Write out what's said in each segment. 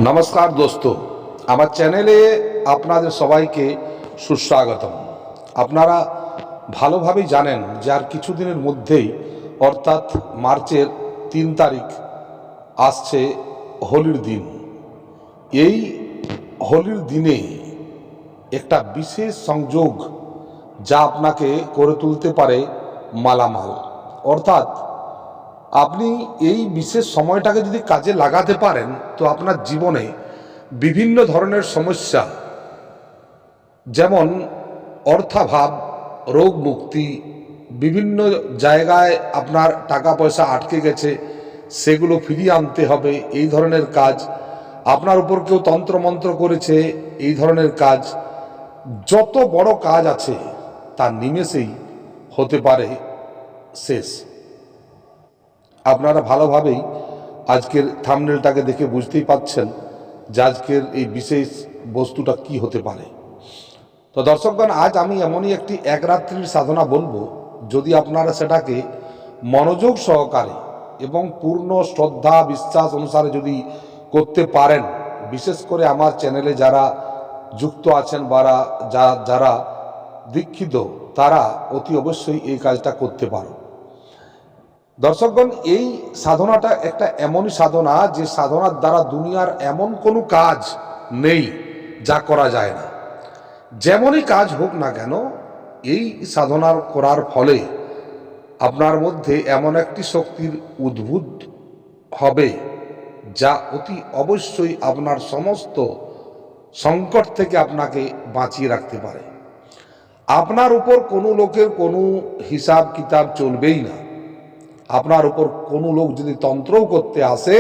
নমস্কার दोस्तों, আমার চ্যানেলে আপনাদের সবাইকে সুস্বাগতম। আপনারা ভালোভাবেই জানেন যে আর কিছুদিনের মধ্যেই অর্থাৎ মার্চের 3 তারিখ আসছে হোলির দিন। এই হোলির দিনে একটা বিশেষ সংযোগ যা আপনাকে করে তুলতে পারে মালামাল, অর্থাৎ আপনি এই বিশেষ সময়টাকে যদি কাজে লাগাতে পারেন তো আপনার জীবনে বিভিন্ন ধরনের সমস্যা যেমন অর্থাভাব, রোগ মুক্তি, বিভিন্ন জায়গায় আপনার টাকা পয়সা আটকে গেছে সেগুলো ফিরিয়ে আনতে হবে, এই ধরনের কাজ, আপনার উপর কেউ তন্ত্রমন্ত্র করেছে এই ধরনের কাজ, যত বড় কাজ আছে তার নিমেষেই হতে পারে শেষ। আপনারা ভালোভাবেই আজকের থাম্বনেলটাকে দেখে বুঝতেই পাচ্ছেন যে আজকের এই বিশেষ বস্তুটা কি হতে পারে। তো দর্শকগণ, আজ আমি এমনই একটি এক রাত্রির সাধনা বলবো, যদি আপনারা সেটাকে মনোযোগ সহকারে এবং পূর্ণ শ্রদ্ধা বিশ্বাস অনুসারে যদি করতে পারেন, বিশেষ করে আমার চ্যানেলে যারা যুক্ত আছেন বা যারা দীক্ষিত তারা অতি অবশ্যই এই কাজটা করতে পারো। দর্শকগণ, এই সাধনাটা একটা এমনই সাধনা যে সাধনার দ্বারা দুনিয়ার এমন কোনো কাজ নেই যা করা যায় না। যেমনই কাজ হোক না কেন, এই সাধনার করার ফলে আপনার মধ্যে এমন একটি শক্তির উদ্ভূত হবে যা অতি অবশ্যই আপনার সমস্ত সংকট থেকে আপনাকে বাঁচিয়ে রাখতে পারে। আপনার উপর কোনো লোকের কোনো হিসাব কিতাব চলবেই না। আপনার উপর কোনো লোক যদি তন্ত্রও করতে আসে,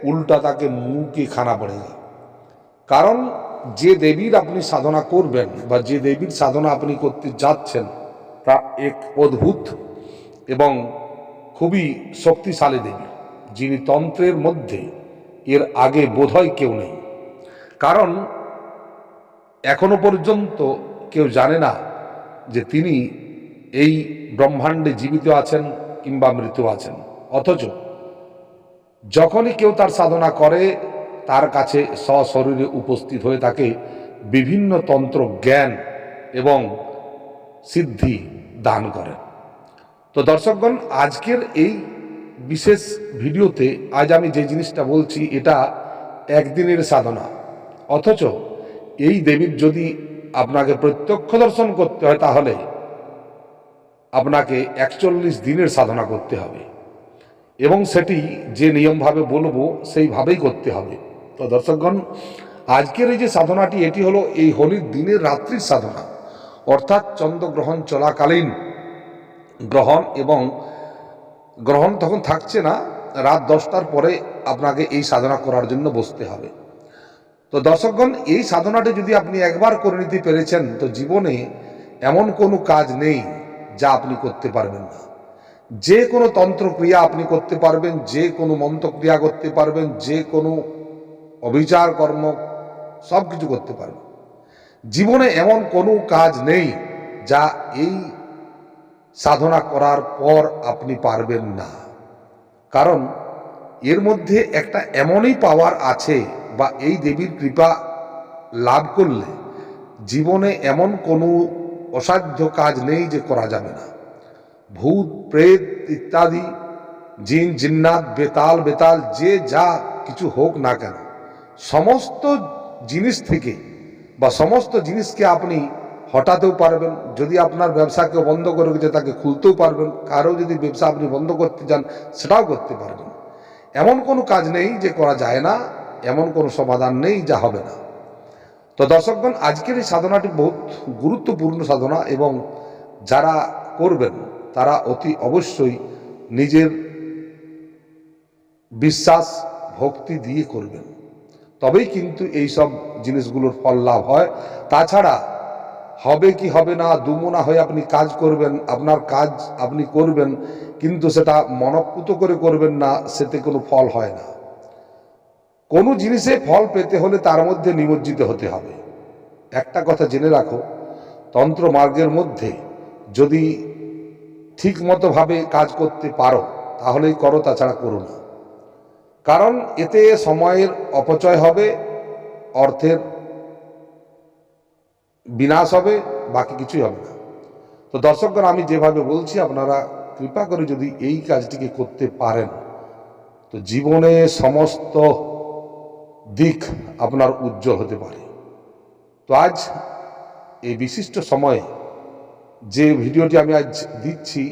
উল্টা তাকে মুখে খানা পড়ে যায়। কারণ যে দেবীর আপনি সাধনা করবেন বা যে দেবীর সাধনা আপনি করতে যাচ্ছেন তা এক অদ্ভুত এবং খুবই শক্তিশালী দেবী, যিনি তন্ত্রের মধ্যে এর আগে বোধহয় কেউ নেই। কারণ এখনো পর্যন্ত কেউ জানে না যে তিনি এই ব্রহ্মাণ্ডে জীবিত আছেন কিংবা মৃত আছেন। অথচ যখনই কেউ তার সাধনা করে তার কাছে সশরীরে উপস্থিত হয়ে থাকে বিভিন্ন তন্ত্র জ্ঞান এবং সিদ্ধি দান করেন। তো দর্শকগণ, আজকের এই বিশেষ ভিডিওতে আজ আমি যে জিনিসটা বলছি এটা একদিনের সাধনা, অথচ এই দেবীর যদি আপনাকে প্রত্যক্ষ দর্শন করতে হয় তাহলে আপনাকে 41 দিনের সাধনা করতে হবে এবং সেটি যে নিয়মভাবে বলবো সেইভাবেই করতে হবে। তো দর্শকগণ, আজকের এই যে সাধনাটি এটি হলো এই হোলির দিনের রাত্রির সাধনা, অর্থাৎ চন্দ্রগ্রহণ চলাকালীন গ্রহণ, এবং গ্রহণ তখন থাকছে না, রাত 10টার পরে আপনাকে এই সাধনা করার জন্য বসতে হবে। তো দর্শকগণ, এই সাধনাটি যদি আপনি একবার করে নিতে পেরেছেন তো জীবনে এমন কোনো কাজ নেই যা আপনি করতে পারবেন না। যে কোনো তন্ত্রক্রিয়া আপনি করতে পারবেন, যে কোনো মন্ত্রক্রিয়া করতে পারবেন, যে কোনো অবিচার কর্ম সব কিছু করতে পারবেন। জীবনে এমন কোনো কাজ নেই যা এই সাধনা করার পর আপনি পারবেন না। কারণ এর মধ্যে একটা এমনই পাওয়ার আছে বা এই দেবীর কৃপা লাভ করলে জীবনে এমন কোনো অসাধ্য কাজ নেই যে করা যাবে না। ভূত প্রেত ইত্যাদি, জিন জিন্নাত, বেতাল যে যা কিছু হোক না কেন, সমস্ত জিনিস থেকে বা সমস্ত জিনিসকে আপনি হটাতেও পারবেন। যদি আপনার ব্যবসাকে বন্ধ করে গেছে তাকে খুলতেও পারবেন। কারো যদি ব্যবসা আপনি বন্ধ করতে চান সেটাও করতে পারবেন। এমন কোনো কাজ নেই যে করা যায় না, এমন কোনো সমাধান নেই যা হবে না। তো দর্শকগণ, আজকের এই সাধনাটি বহুত গুরুত্বপূর্ণ সাধনা এবং যারা করবেন তারা অতি অবশ্যই নিজের বিশ্বাস ভক্তি দিয়ে করবেন, তবেই কিন্তু এই সব জিনিসগুলোর ফল লাভ হয়। তাছাড়া হবে কি হবে না দুমনা হয়ে আপনি কাজ করবেন, আপনার কাজ আপনি করবেন কিন্তু সেটা মনঃপুত করে করবেন না, সেতে কোনো ফল হয় না। কোনো জিনিসে ফল পেতে হলে তার মধ্যে নিমজ্জিত হতে হবে। একটা কথা জেনে রাখো, তন্ত্র মার্গের মধ্যে যদি ঠিক মতোভাবে কাজ করতে পারো তাহলেই করো, তাছাড়া করো না। কারণ এতে সময়ের অপচয় হবে, অর্থের বিনাশ হবে, বাকি কিছুই হবে না। তো দর্শকগণ, আমি যেভাবে বলছি আপনারা কৃপা করে যদি এই কাজটিকে করতে পারেন তো জীবনে সমস্ত দিক আপনার উজ্জ্বল হতে পারে। তো আজ এই বিশিষ্ট সময়ে যে ভিডিওটি আমি আজ দিচ্ছি,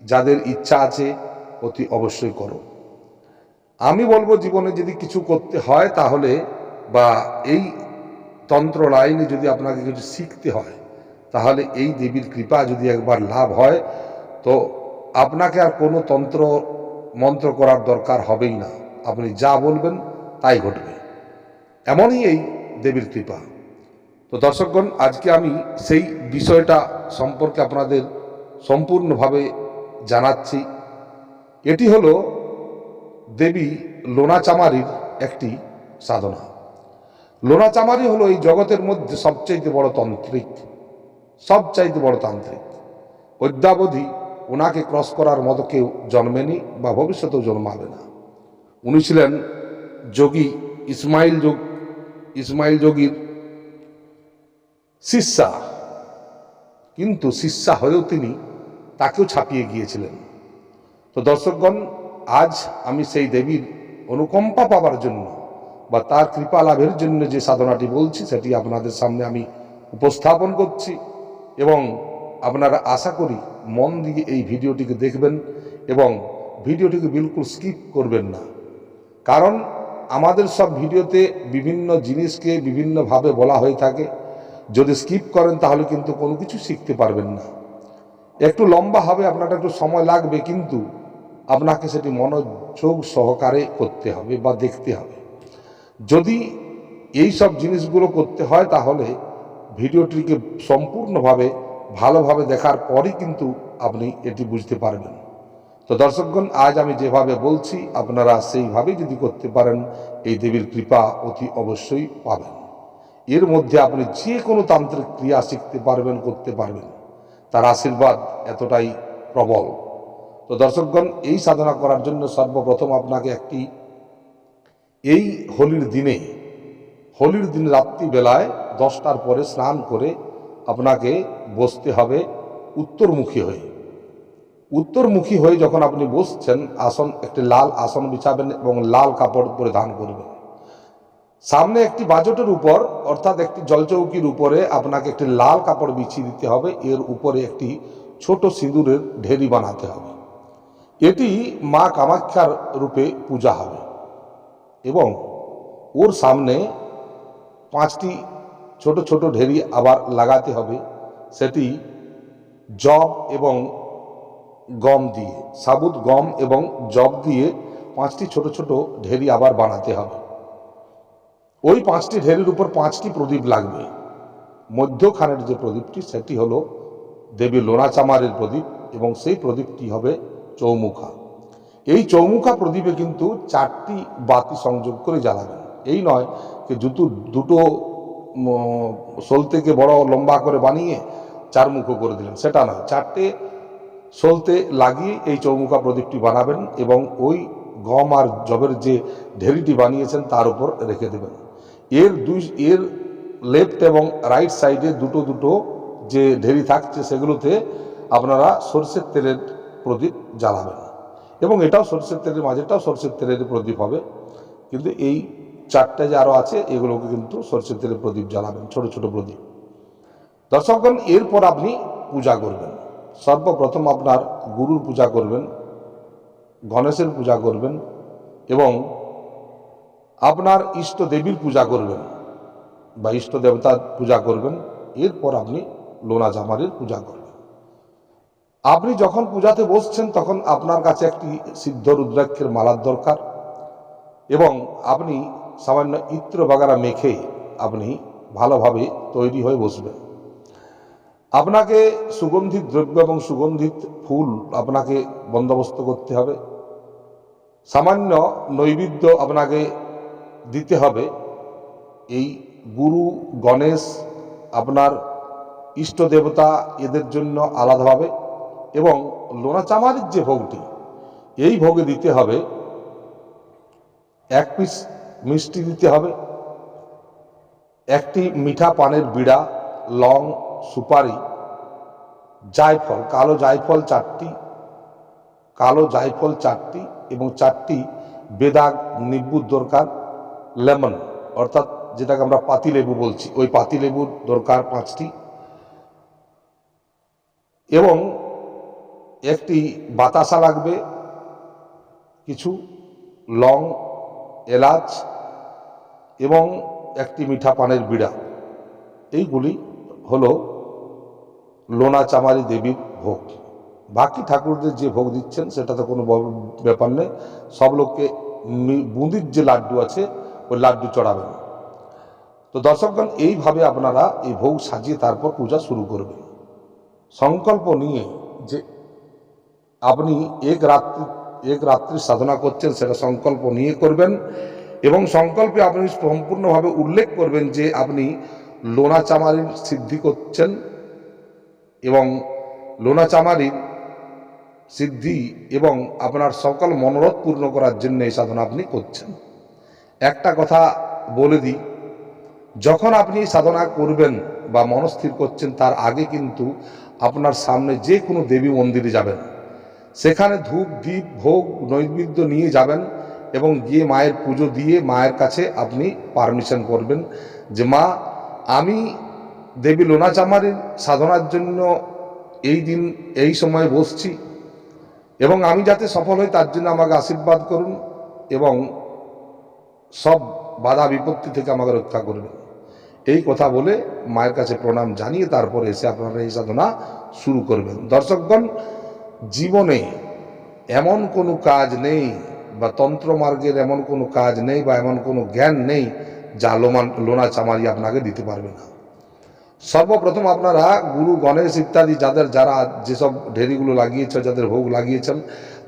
যাদের ইচ্ছা আছে অতি অবশ্যই করো। আমি বলবো জীবনে যদি কিছু করতে হয় তাহলে, বা এই তন্ত্র লাইনে যদি আপনাকে কিছু শিখতে হয়, তাহলে এই দেবীর কৃপা যদি একবার লাভ হয় তো আপনাকে আর কোনো তন্ত্র মন্ত্র করার দরকার হবেই না। আপনি যা বলবেন তাই ঘটবে, এমনই এই দেবীর কৃপা। তো দর্শকগণ, আজকে আমি সেই বিষয়টা সম্পর্কে আপনাদের সম্পূর্ণভাবে জানাচ্ছি। এটি হলো দেবী লোনাচামারির একটি সাধনা। লোনাচামারি হলো এই জগতের মধ্যে সবচাইতে বড় তান্ত্রিক, সবচাইতে বড় তান্ত্রিক। অদ্যাবধি ওনাকে ক্রস করার মতো কেউ জন্মেনি বা ভবিষ্যতেও জন্মাবে না। উনি ছিলেন যোগী ইসমাইল যোগীর শিষ্যা, কিন্তু শিষ্যা হয়েও তিনি তাকেও ছাপিয়ে গিয়েছিলেন। তো দর্শকগণ, আজ আমি সেই দেবীর অনুকম্পা পাওয়ার জন্য বা তার কৃপা লাভের জন্য যে সাধনাটি বলছি সেটি আপনাদের সামনে আমি উপস্থাপন করছি, এবং আপনারা আশা করি মন দিয়ে এই ভিডিওটিকে দেখবেন এবং ভিডিওটিকে বিলকুল স্কিপ করবেন না। কারণ আমাদের সব ভিডিওতে বিভিন্ন জিনিসকে বিভিন্নভাবে বলা হয়ে থাকে, যদি স্কিপ করেন তাহলে কিন্তু কোনো কিছু শিখতে পারবেন না। একটু লম্বা হবে, আপনার একটু সময় লাগবে, কিন্তু আপনাকে সেটি মনোযোগ সহকারে করতে হবে বা দেখতে হবে। যদি এই সব জিনিসগুলো করতে হয় তাহলে ভিডিওটিকে সম্পূর্ণভাবে ভালোভাবে দেখার পরই কিন্তু আপনি এটি বুঝতে পারবেন। তো দর্শকগণ, আজ আমি যেভাবে বলছি আপনারা সেইভাবে যদি করতে পারেন এই দেবীর কৃপা অতি অবশ্যই পাবেন। এর মধ্যে আপনি যে কোনো তান্ত্রিক ক্রিয়া শিখতে পারবেন, করতে পারবেন, তার আশীর্বাদ এতটাই প্রবল। তো দর্শকগণ, এই সাধনা করার জন্য সর্বপ্রথম আপনাকে এই হোলির দিনে রাত্রিবেলায় 10টার পরে স্নান করে আপনাকে বসতে হবে উত্তরমুখী হয়ে যখন আপনি বসছেন, একটি লাল আসন বিছাবেন এবং লাল কাপড় পরিধান করবেন। সামনে একটি বাজটের উপর, অর্থাৎ একটি জলচৌকির উপরে আপনাকে একটি লাল কাপড় বিছিয়ে দিতে হবে। এর উপরে একটি ছোট সিঁদুরের ঢেরি বানাতে হবে। এটি মা কামাখ্যার রূপে পূজা হবে এবং ওর সামনে 5টি ছোট ছোট ঢেরি আবার লাগাতে হবে। সেটি জব এবং গম দিয়ে, সাবুত গম এবং জব দিয়ে 5টি ছোট ছোট ঢেরি আবার বানাতে হবে। ওই 5টি ঢেরির উপর 5টি প্রদীপ লাগবে। মধ্যখানের যে প্রদীপটি সেটি হলো দেবী লোনাচামারের প্রদীপ, এবং সেই প্রদীপটি হবে চৌমুখা। এই চৌমুখা প্রদীপে কিন্তু 4টি বাতি সংযোগ করে জ্বালাবেন। এই নয় যে দুটো সলতেকে বড় লম্বা করে বানিয়ে 4 মুখো করে দিলেন, সেটা নয়। 4টে সলতে লাগিয়ে এই চৌমুখা প্রদীপটি বানাবেন এবং ওই গম আর জবের যে ঢেরিটি বানিয়েছেন তার উপর রেখে দেবেন। এর লেফট এবং রাইট সাইডে দুটো যে ঢেরি থাকছে সেগুলোতে আপনারা সরষের তেলের প্রদীপ জ্বালাবেন, এবং এটাও সরষের তেলের, মাঝেটাও সরষের তেলের প্রদীপ হবে। কিন্তু এই 4টে যে আরও আছে এগুলোকে কিন্তু সরষের তেলের প্রদীপ জ্বালাবেন, ছোট ছোট প্রদীপ। দর্শকগণ, এরপর আপনি পূজা করবেন। সর্বপ্রথম আপনার গুরুর পূজা করবেন, গণেশের পূজা করবেন এবং আপনার ইষ্ট দেবীর পূজা করবেন বা ইষ্ট দেবতার পূজা করবেন। এরপর আপনি লোনাচামারির পূজা করবেন। আপনি যখন পূজাতে বসছেন তখন আপনার কাছে একটি সিদ্ধ রুদ্রাক্ষের মালার দরকার, এবং আপনি সামান্য ইত্র বাগারা মেখে আপনি ভালোভাবে তৈরি হয়ে বসবেন। আপনাকে সুগন্ধিত দ্রব্য এবং সুগন্ধিত ফুল আপনাকে বন্দোবস্ত করতে হবে। সামান্য নৈবেদ্য আপনাকে দিতে হবে। এই গুরু, গণেশ, আপনার ইষ্ট দেবতা, এদের জন্য আলাদাভাবে, এবং লোনাচামারির যে ভোগটি, এই ভোগে দিতে হবে 1 পিস মিষ্টি দিতে হবে, একটি মিঠা পানের বিড়া, লং, সুপারি, জায়ফল, কালো জায়ফল 4টি, কালো জায়ফল 4টি এবং 4টি বেদাগ নিব্বুর দরকার, লেমন অর্থাৎ যেটাকে আমরা পাতিলেবু বলছি ওই পাতিলেবুর দরকার 5টি এবং একটি বাতাসা লাগবে, কিছু লং, এলাচ এবং একটি মিঠা পানের বিড়া। এইগুলি হলো লোনা চামারি দেবীর ভোগ। বাকি ঠাকুরদের যে ভোগ দিচ্ছেন সেটাতে কোনো ব্যাপার নেই, সব লোককে বুঁদির যে লাড্ডু আছে ওই লাড্ডু চড়াবেন। তো দর্শকগণ, এইভাবে আপনারা এই ভোগ সাজিয়ে তারপর পূজা শুরু করবেন, সংকল্প নিয়ে যে আপনি এক রাত্রি সাধনা করছেন সেটা সংকল্প নিয়ে করবেন এবং সংকল্পে আপনি সম্পূর্ণভাবে উল্লেখ করবেন যে আপনি লোনা চামারির সিদ্ধি করছেন এবং লোনা চামারির সিদ্ধি এবং আপনার সকল মনোরথ পূর্ণ করার জন্য এই সাধনা আপনি করছেন। একটা কথা বলে দিই, যখন আপনি সাধনা করবেন বা মনস্থির করছেন তার আগে কিন্তু আপনার সামনে যে কোনো দেবী মন্দিরে যাবেন, সেখানে ধূপ দীপ ভোগ নৈবেদ্য নিয়ে যাবেন এবং গিয়ে মায়ের পুজো দিয়ে মায়ের কাছে আপনি পারমিশন করবেন যে মা, আমি দেবী লোনা চামারির সাধনার জন্য এই দিন এই সময় বসছি এবং আমি যাতে সফল হই তার জন্য আমাকে আশীর্বাদ করুন এবং সব বাধা বিপত্তি থেকে আমাকে রক্ষা করবেন। এই কথা বলে মায়ের কাছে প্রণাম জানিয়ে তারপরে এসে আপনারা এই সাধনা শুরু করবেন। দর্শকগণ, জীবনে এমন কোনো কাজ নেই বা তন্ত্রমার্গের এমন কোনো কাজ নেই বা এমন কোনো জ্ঞান নেই যা লোনা চামারি আপনাকে দিতে পারবে না। সর্বপ্রথম আপনারা গুরু গণেশ ইত্যাদি যারা যেসব ঢেরিগুলো লাগিয়েছে, যাদের ভোগ লাগিয়েছেন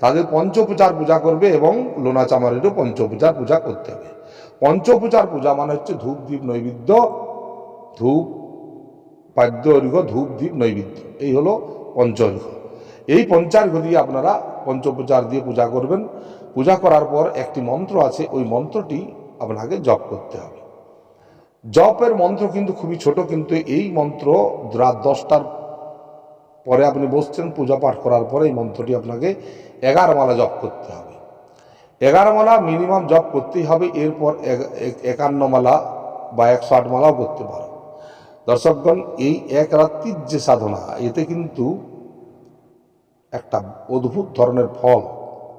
তাদের পঞ্চপূজার পূজা করবে এবং লোনা চামারিরও পঞ্চপূজার পূজা করতে হবে। পঞ্চপূজার পূজা মানে হচ্ছে ধূপ দ্বীপ নৈবেদ্য, ধূপ পাদ্যর্ঘ্য, ধূপ দ্বীপ নৈবেদ্য, এই হলো পঞ্চর্ঘ্য। এই পঞ্চার্ঘ্য দিয়ে আপনারা পঞ্চপূজার দিয়ে পূজা করবেন। পূজা করার পর একটি মন্ত্র আছে, ওই মন্ত্রটি আপনাকে জপ করতে হবে। জপের মন্ত্র কিন্তু খুবই ছোট, কিন্তু এই মন্ত্র রাত 10টার পরে আপনি বসছেন পূজা পাঠ করার পরে এই মন্ত্রটি আপনাকে 11 মালা জপ করতে হবে। 11 মালা মিনিমাম জপ করতেই হবে, এরপর 51 মালা বা 108 মালাও করতে পারো। দর্শকগণ, এই এক রাত্রির যে সাধনা, এতে কিন্তু একটা অদ্ভুত ধরনের ফল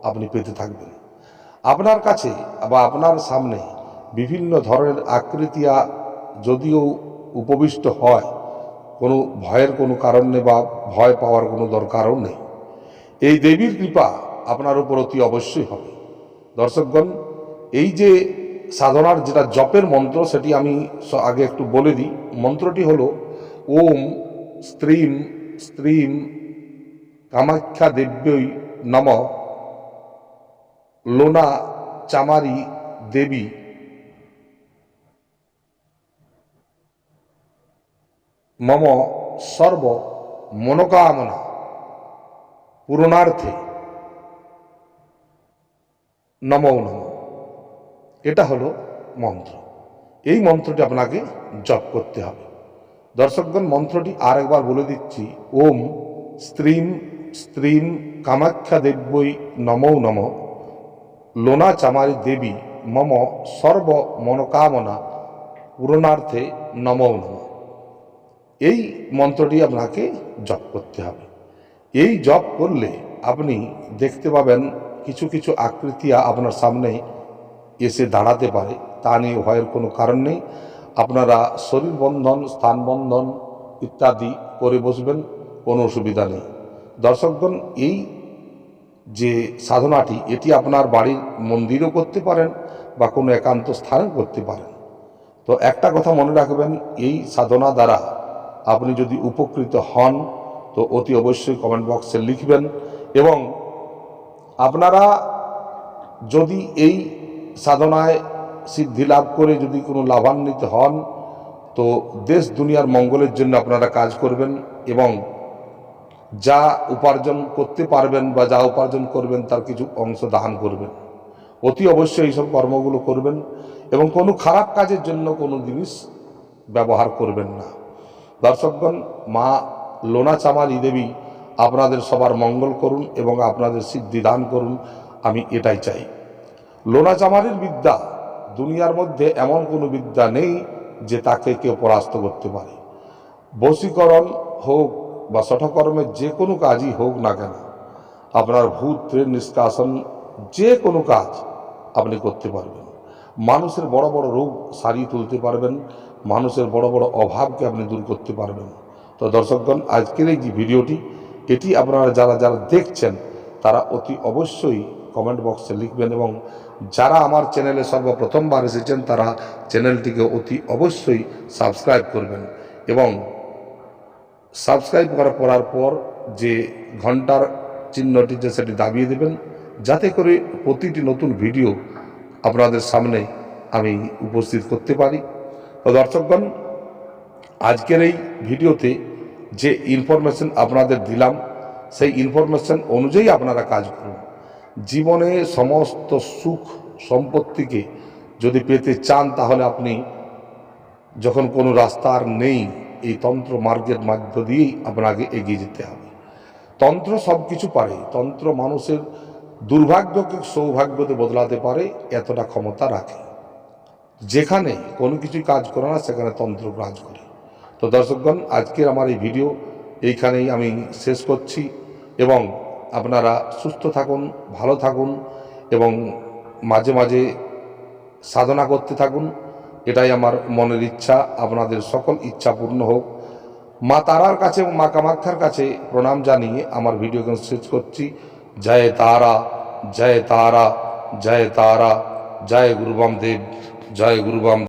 আপনি পেতে থাকবেন। আপনার কাছে বা আপনার সামনে বিভিন্ন ধরনের আকৃতিয়া যদিও উপবিষ্ট হয়, কোনো ভয়ের কোনো কারণ নেই বা ভয় পাওয়ার কোনো দরকারও নেই। এই দেবীর কৃপা আপনার উপর অতি অবশ্যই হবে। দর্শকগণ, এই যে সাধনার যেটা জপের মন্ত্র সেটি আমি আগে একটু বলে দিই। মন্ত্রটি হলো ওম স্ত্রীম স্ত্রীম কামাখ্যা দেব্যই নমঃ, লোনা চামারি দেবী মম সর্ব মনোকামনা পূরণার্থে নমো নমঃ। এটা হলো মন্ত্র। এই মন্ত্রটি আপনাকে জপ করতে হবে। দর্শকগণ, মন্ত্রটি আরেকবার বলে দিচ্ছি। ওম স্ত্রীম স্ত্রীম কামাখ্যা দেব্যই নমো নমঃ, লোনা চামারি দেবী মম সর্ব মনোকামনা পূরণার্থে নমো নমঃ। এই মন্ত্রটি আপনাকে জপ করতে হবে। এই জপ করলে আপনি দেখতে পাবেন কিছু কিছু আকৃতি আপনার সামনে এসে দাঁড়াতে পারে, তা নিয়ে ভয়ের কোনো কারণ নেই। আপনারা শরীর বন্ধন, স্থান বন্ধন ইত্যাদি করে বসবেন, কোনো অসুবিধা নেই। দর্শকগণ, এই যে সাধনাটি এটি আপনার বাড়ির মন্দিরেও করতে পারেন বা কোনো একান্ত স্থানেও করতে পারেন। তো একটা কথা মনে রাখবেন, এই সাধনা দ্বারা আপনি যদি উপকৃত হন তো অতি অবশ্যই কমেন্ট বক্সে লিখবেন এবং আপনারা যদি এই সাধনায় সিদ্ধি লাভ করে যদি কোনো লাভান্বিত হন তো দেশ দুনিয়ার মঙ্গলের জন্য আপনারা কাজ করবেন এবং যা উপার্জন করতে পারবেন বা যা উপার্জন করবেন তার কিছু অংশ দান করবেন। অতি অবশ্যই এইসব কর্মগুলো করবেন এবং কোনো খারাপ কাজের জন্য কোনো জিনিস ব্যবহার করবেন না। দর্শকগণ, মা লোনাচামারি দেবী আপনাদের সবার মঙ্গল করুন এবং আপনাদের সিদ্ধি দান করুন, আমি এটাই চাই। লোনাচামারির বিদ্যা, দুনিয়ার মধ্যে এমন কোনো বিদ্যা নেই যে তাকে কেউ পরাস্ত করতে পারে। বশীকরণ হোক বা শঠকর্মের যে কোনো কাজই হোক না কেন, আপনার ভূত প্রেত নিষ্কাশন যে কোনো কাজ আপনি করতে পারবেন। মানুষের বড় বড় রোগ সারিয়ে তুলতে পারবেন, মানুষের বড় বড় অভাবকে আপনি দূর করতে পারবেন। তো দর্শকগণ, আজকের এই যে ভিডিওটি, এটি আপনারা যারা যারা দেখছেন তারা অতি অবশ্যই কমেন্ট বক্সে লিখবেন এবং যারা আমার চ্যানেলে সর্বপ্রথমবার এসেছেন তারা চ্যানেলটিকে অতি অবশ্যই সাবস্ক্রাইব করবেন এবং সাবস্ক্রাইব করার পর যে ঘন্টার চিহ্নটি যে সেটি দাবিয়ে দেবেন, যাতে করে প্রতিটি নতুন ভিডিও আপনাদের সামনে আমি উপস্থিত করতে পারি। তো দর্শকগণ, আজকের এই ভিডিওতে যে ইনফরমেশন আপনাদের দিলাম সেই ইনফরমেশন অনুযায়ী আপনারা কাজ করুন। জীবনে সমস্ত সুখ সম্পত্তিকে যদি পেতে চান, তাহলে আপনি যখন কোনো রাস্তা আর নেই, এই তন্ত্র মার্গের মধ্য দিয়েই আপনাকে এগিয়ে যেতে হবে। তন্ত্র সব কিছু পারে, তন্ত্র মানুষের দুর্ভাগ্যকে সৌভাগ্যতে বদলাতে পারে, এতটা ক্ষমতা রাখে। যেখানে কোনো কিছুই কাজ করে না সেখানে তন্ত্র কাজ করে। তো দর্শকগণ, আজকের আমার এই ভিডিও এইখানেই আমি শেষ করছি এবং আপনারা সুস্থ থাকুন, ভালো থাকুন এবং মাঝে মাঝে সাধনা করতে থাকুন। এটাই আমার মনের ইচ্ছা, আপনাদের সকল ইচ্ছা পূর্ণ হোক। মা তারার কাছে এবং মা কামাখ্যার কাছে প্রণাম জানিয়ে আমার ভিডিওকে শেষ করছি। জয় তারা, জয় তারা, জয় তারা, জয় গুরু বামদেব, জয় গুরু বাম।